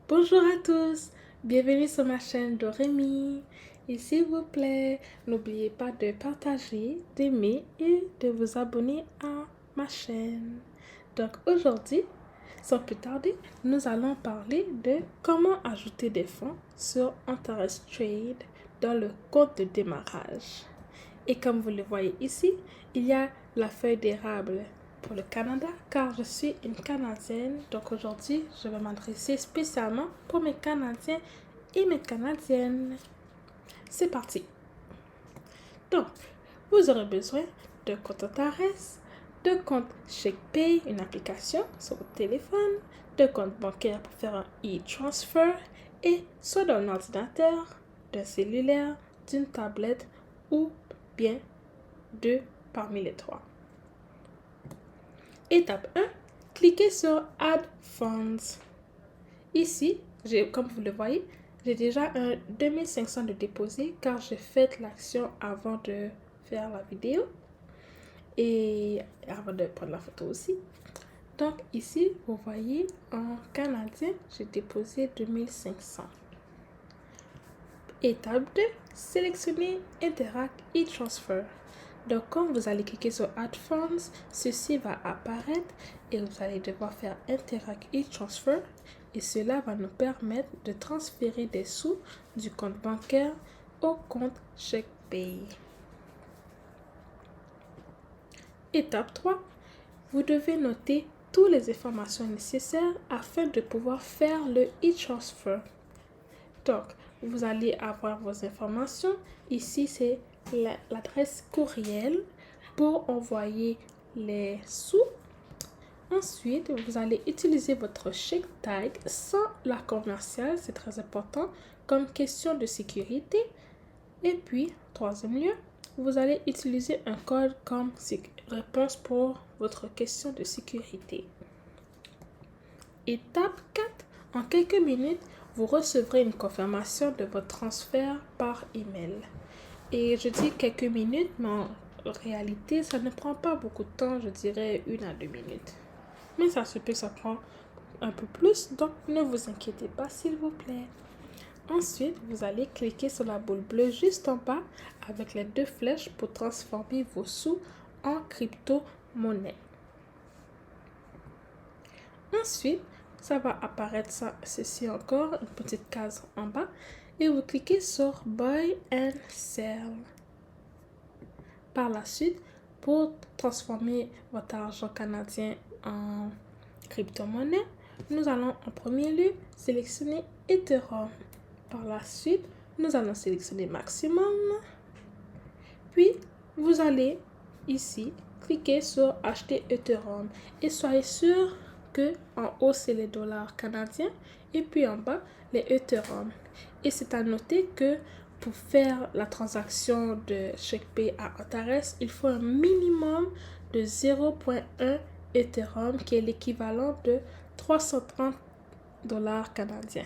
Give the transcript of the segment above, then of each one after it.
Bonjour à tous, bienvenue sur ma chaîne Doremi. Et s'il vous plaît, n'oubliez pas de partager, d'aimer et de vous abonner à ma chaîne. Donc aujourd'hui, sans plus tarder, nous allons parler de comment ajouter des fonds sur Interest Trade dans le compte de démarrage. Et comme vous le voyez ici, il y a la feuille d'érable pour le Canada car je suis une Canadienne. Donc aujourd'hui, je vais m'adresser spécialement pour mes Canadiens et mes Canadiennes. C'est parti. Donc, vous aurez besoin de compte Antares, de compte CheckPay, une application sur votre téléphone, de compte bancaire pour faire un e-transfer et soit d'un ordinateur, d'un cellulaire, d'une tablette ou bien deux parmi les trois. Étape 1, cliquez sur Add Funds. Ici, comme vous le voyez, j'ai déjà un 2500 de déposé car j'ai fait l'action avant de faire la vidéo et avant de prendre la photo aussi. Donc ici, vous voyez, en canadien, j'ai déposé 2500. Étape 2, sélectionnez Interact e-Transfer. Donc, quand vous allez cliquer sur Add Funds, ceci va apparaître et vous allez devoir faire Interact e-Transfer et cela va nous permettre de transférer des sous du compte bancaire au compte CheckPay. Étape 3, vous devez noter toutes les informations nécessaires afin de pouvoir faire le e-transfer. Donc, vous allez avoir vos informations. Ici, c'est l'adresse courriel pour envoyer les sous. Ensuite, vous allez utiliser votre chèque tag sans la commerciale, c'est très important, comme question de sécurité. Et puis, troisième lieu, vous allez utiliser un code comme réponse pour votre question de sécurité. Étape 4, en quelques minutes, vous recevrez une confirmation de votre transfert par email. Et je dis quelques minutes, mais en réalité, ça ne prend pas beaucoup de temps, je dirais 1 à 2 minutes. Mais ça se peut que ça prend un peu plus, donc ne vous inquiétez pas s'il vous plaît. Ensuite, vous allez cliquer sur la boule bleue juste en bas avec les 2 flèches pour transformer vos sous en crypto-monnaie. Ensuite, ça va apparaître ceci encore, une petite case en bas, et vous cliquez sur Buy and Sell. Par la suite, pour transformer votre argent canadien en crypto-monnaie, nous allons en premier lieu sélectionner Ethereum. Par la suite, nous allons sélectionner Maximum. Puis, vous allez ici cliquer sur Acheter Ethereum et soyez sûr que en haut c'est les dollars canadiens et puis en bas les Ethereum. Et c'est à noter que pour faire la transaction de CheckPay à Antares, il faut un minimum de 0,1 Ethereum qui est l'équivalent de 330 dollars canadiens.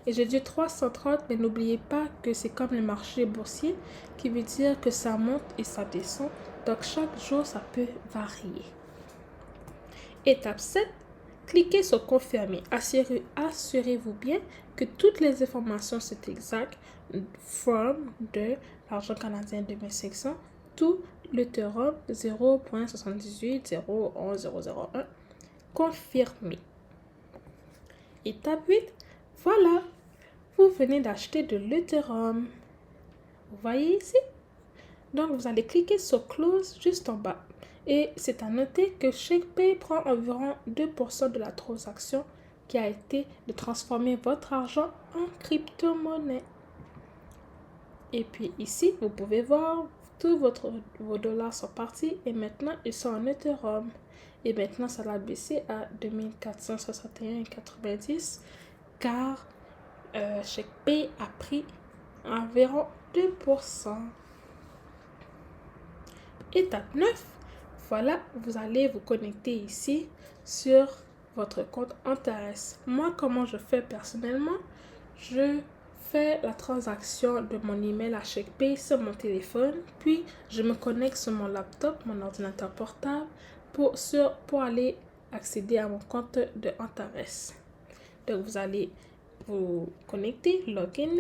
Et je dis 330, mais n'oubliez pas que c'est comme le marché boursier, qui veut dire que ça monte et ça descend. Donc chaque jour, ça peut varier. Étape 7, cliquez sur Confirmer. Assurez-vous bien que toutes les informations sont exactes. From de l'argent canadien 2500, tout l'Ethereum 0.78011001. Confirmer. Étape 8, voilà, vous venez d'acheter de l'Ethereum. Vous voyez ici? Donc, vous allez cliquer sur Close juste en bas. Et c'est à noter que CheckPay prend environ 2% de la transaction qui a été de transformer votre argent en crypto-monnaie. Et puis ici, vous pouvez voir, tous vos dollars sont partis et maintenant, ils sont en Ethereum. Et maintenant, ça va baisser à 2461,90 car CheckPay a pris environ 2%. Étape 9, voilà, vous allez vous connecter ici sur votre compte Antares. Moi, comment je fais personnellement? Je fais la transaction de mon email à CheckPay sur mon téléphone, puis je me connecte sur mon laptop, mon ordinateur portable, pour aller accéder à mon compte de Antares. Donc, vous allez vous connecter, login,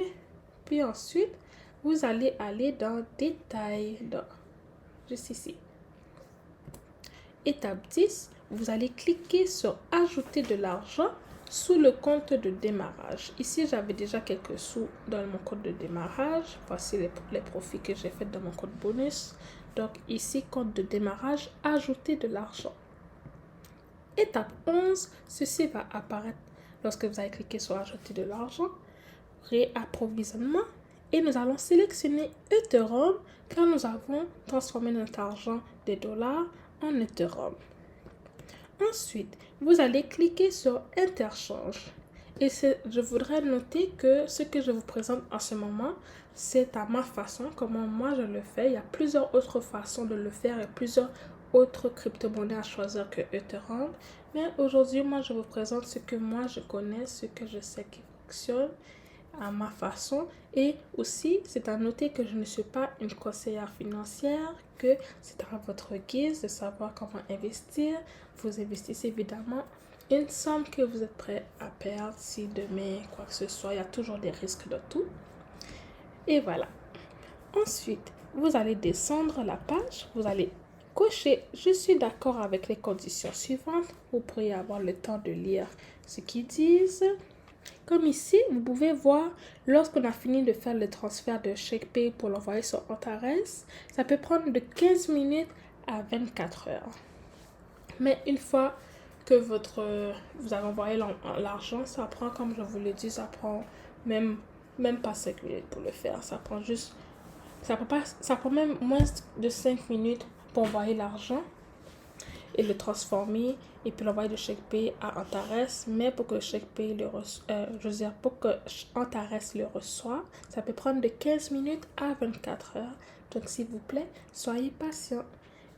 puis ensuite, vous allez aller dans détails, juste ici. Étape 10, vous allez cliquer sur ajouter de l'argent sous le compte de démarrage. Ici, j'avais déjà quelques sous dans mon compte de démarrage. Voici les profits que j'ai fait dans mon compte bonus. Donc ici, compte de démarrage, ajouter de l'argent. Étape 11, ceci va apparaître lorsque vous allez cliquer sur ajouter de l'argent. Réapprovisionnement. Et nous allons sélectionner Ethereum car nous avons transformé notre argent des dollars en Ethereum. Ensuite, vous allez cliquer sur interchange. Et je voudrais noter que ce que je vous présente en ce moment, c'est à ma façon, comment moi je le fais. Il y a plusieurs autres façons de le faire et plusieurs autres crypto-monnaies à choisir que Ethereum. Mais aujourd'hui, moi je vous présente ce que moi je connais, ce que je sais qui fonctionne à ma façon. Et aussi, c'est à noter que je ne suis pas une conseillère financière, que c'est à votre guise de savoir comment investir. Vous investissez évidemment une somme que vous êtes prêt à perdre si demain quoi que ce soit. Il y a toujours des risques de tout. Et voilà. Ensuite, vous allez descendre la page. Vous allez cocher « Je suis d'accord avec les conditions suivantes ». Vous pourriez avoir le temps de lire ce qu'ils disent. Comme ici, vous pouvez voir, lorsqu'on a fini de faire le transfert de ShakePay pour l'envoyer sur Antares, ça peut prendre de 15 minutes à 24 heures. Mais une fois que vous avez envoyé l'argent, ça prend, comme je vous l'ai dit, ça prend même pas 5 minutes pour le faire. Ça prend même moins de 5 minutes pour envoyer l'argent et le transformer et puis l'envoyer de ShakePay à Antares. Mais pour que ShakePay pour que Antares le reçoive, ça peut prendre de 15 minutes à 24 heures. Donc s'il vous plaît, soyez patient.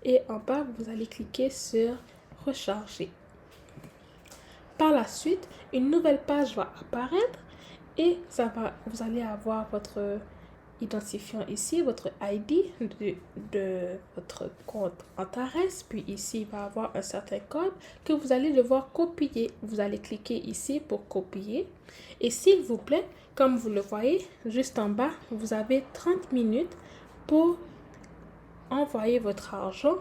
Et en bas, vous allez cliquer sur recharger. Par la suite, une nouvelle page va apparaître et vous allez avoir votre identifiant ici, votre ID de votre compte Antares. Puis ici, il va avoir un certain code que vous allez devoir copier. Vous allez cliquer ici pour copier. Et s'il vous plaît, comme vous le voyez, juste en bas, vous avez 30 minutes pour envoyer votre argent.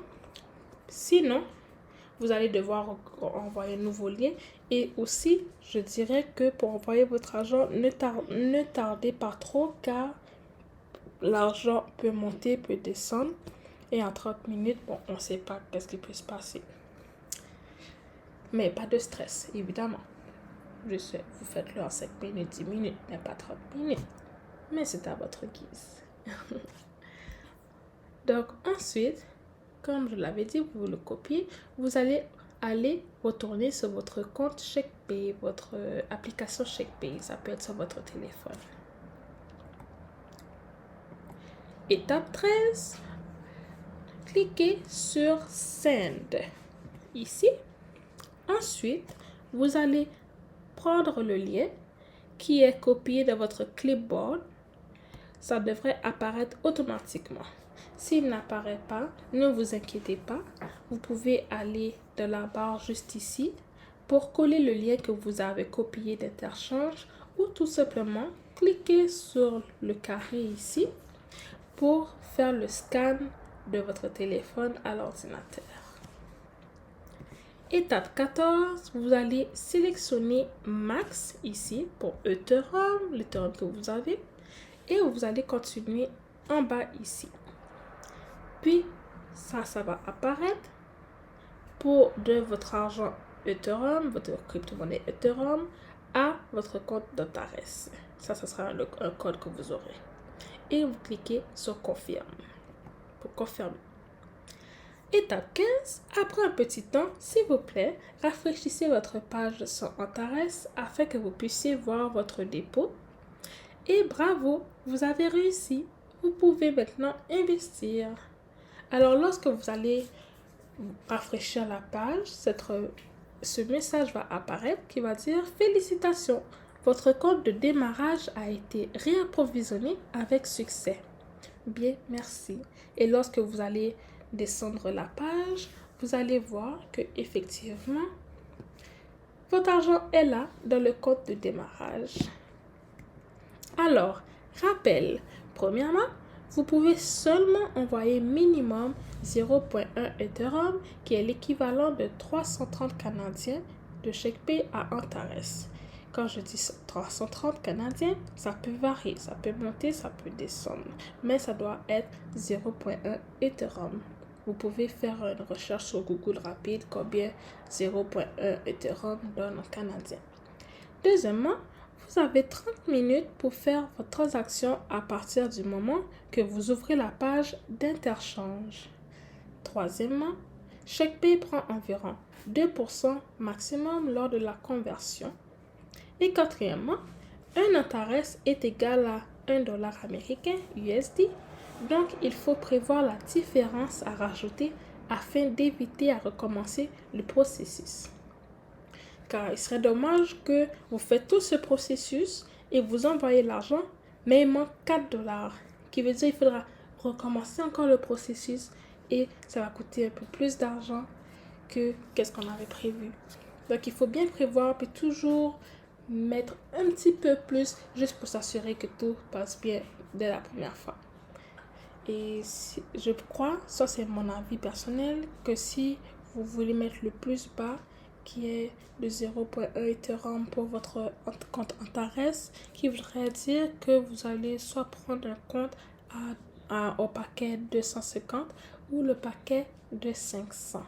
Sinon, vous allez devoir envoyer un nouveau lien. Et aussi, je dirais que pour envoyer votre argent, ne tardez pas trop car l'argent peut monter, peut descendre. Et en 30 minutes, bon, on ne sait pas qu'est-ce qui peut se passer. Mais pas de stress, évidemment. Je sais, vous faites-le en 5 minutes, 10 minutes, mais pas 30 minutes. Mais c'est à votre guise. Donc ensuite, comme je l'avais dit, vous le copiez. Vous allez retourner sur votre compte ShakePay, votre application ShakePay. Ça peut être sur votre téléphone. Étape 13. Cliquez sur Send. Ici. Ensuite, vous allez prendre le lien qui est copié de votre clipboard. Ça devrait apparaître automatiquement. S'il n'apparaît pas, ne vous inquiétez pas. Vous pouvez aller dans la barre juste ici pour coller le lien que vous avez copié d'interchange ou tout simplement cliquer sur le carré ici pour faire le scan de votre téléphone à l'ordinateur. Étape 14, vous allez sélectionner Max ici pour Ethereum, l'Ethereum que vous avez, et vous allez continuer en bas ici. Puis, ça va apparaître pour de votre argent Ethereum, votre crypto-monnaie Ethereum, à votre compte d'Antares. Ça sera un code que vous aurez. Et vous cliquez sur Confirme pour confirmer. Étape 15, après un petit temps, s'il vous plaît, rafraîchissez votre page sur Antares afin que vous puissiez voir votre dépôt. Et bravo, vous avez réussi. Vous pouvez maintenant investir. Alors, lorsque vous allez rafraîchir la page, ce message va apparaître qui va dire « Félicitations, votre compte de démarrage a été réapprovisionné avec succès. Bien, merci. » Et lorsque vous allez descendre la page, vous allez voir que effectivement, votre argent est là dans le compte de démarrage. Alors, rappel, premièrement, vous pouvez seulement envoyer minimum 0,1 Ethereum, qui est l'équivalent de 330 Canadiens de ShakePay à Antares. Quand je dis 330 Canadiens, ça peut varier, ça peut monter, ça peut descendre, mais ça doit être 0,1 Ethereum. Vous pouvez faire une recherche sur Google rapide combien 0,1 Ethereum donne en canadien. Deuxièmement, vous avez 30 minutes pour faire votre transaction à partir du moment que vous ouvrez la page d'interchange. Troisièmement, ShakePay prend environ 2% maximum lors de la conversion. Et quatrièmement, un Antares est égal à 1 dollar américain USD, donc il faut prévoir la différence à rajouter afin d'éviter à recommencer le processus. Car il serait dommage que vous faites tout ce processus et vous envoyez l'argent, mais il manque 4 dollars, qui veut dire qu'il faudra recommencer encore le processus et ça va coûter un peu plus d'argent que qu'est-ce qu'on avait prévu. Donc il faut bien prévoir puis toujours mettre un petit peu plus juste pour s'assurer que tout passe bien dès la première fois. Et je crois, ça c'est mon avis personnel, que si vous voulez mettre le plus bas, qui est de 0,1 Ethereum pour votre compte Antares, qui voudrait dire que vous allez soit prendre un compte au paquet 250 ou le paquet de 500.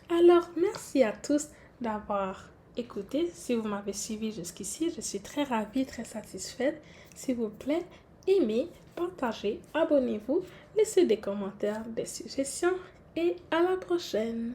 Alors, merci à tous d'avoir écouté. Si vous m'avez suivi jusqu'ici, je suis très ravie, très satisfaite. S'il vous plaît, aimez, partagez, abonnez-vous, laissez des commentaires, des suggestions et à la prochaine.